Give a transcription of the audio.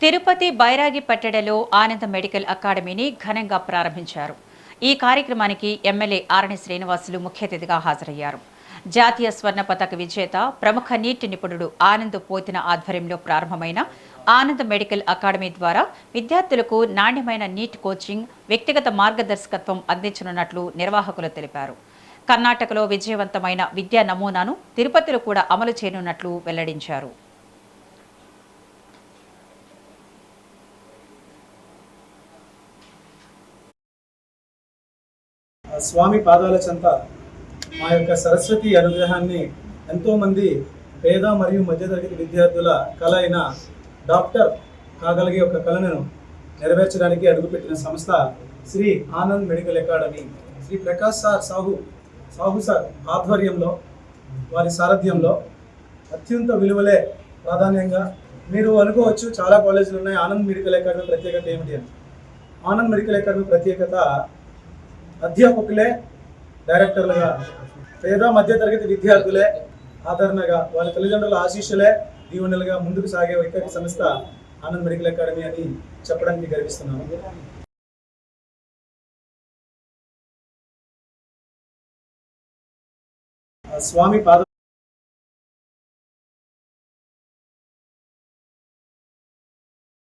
తిరుపతి బైరాగిపట్టెడలో ఆనంద మెడికల్ అకాడమీని ఘనంగా ప్రారంభించారు. ఈ కార్యక్రమానికి ఎమ్మెల్యే ఆరణి శ్రీనివాసులు ముఖ్య అతిథిగా హాజరయ్యారు. జాతీయ స్వర్ణ పతక విజేత ప్రముఖ నీటి నిపుణుడు ఆనంద్ పోతిన ఆధ్వర్యంలో ప్రారంభమైన ఆనంద్ మెడికల్ అకాడమీ ద్వారా విద్యార్థులకు నాణ్యమైన నీట్ కోచింగ్, వ్యక్తిగత మార్గదర్శకత్వం అందించనున్నట్లు నిర్వాహకులు తెలిపారు. కర్ణాటకలో విజయవంతమైన విద్యా నమూనాను తిరుపతిలో కూడా అమలు చేయనున్నట్లు వెల్లడించారు. స్వామి పాదాల చెంత మా యొక్క సరస్వతి అనుగ్రహాన్ని ఎంతోమంది పేద మరియు మధ్యతరగతి విద్యార్థుల కళ అయిన డాక్టర్ కాగలిగే ఒక కళను నెరవేర్చడానికి అడుగుపెట్టిన సంస్థ Shri Anand medical academy. Shri Prakash Sahu sir ఆధ్వర్యంలో, వారి సారథ్యంలో అత్యంత విలువలే ప్రాధాన్యంగా మీరు అనుకోవచ్చు, చాలా కాలేజీలు ఉన్నాయి. ఆనంద్ మెడికల్ అకాడమీ ప్రత్యేకత ఏమిటి అని? ఆనంద్ మెడికల్ అకాడమీ ప్రత్యేకత అధ్యాపకులే డైరెక్టర్లుగా, పేద మధ్యతరగతి విద్యార్థులే ఆదరణగా, వాళ్ళ తల్లిదండ్రుల ఆశీస్సులే దీవెనలుగా ముందుకు సాగే ఏకైక సంస్థ ఆనంద్ మెడికల్ అకాడమీ అని చెప్పడానికి గర్విస్తున్నాను. స్వామి పాద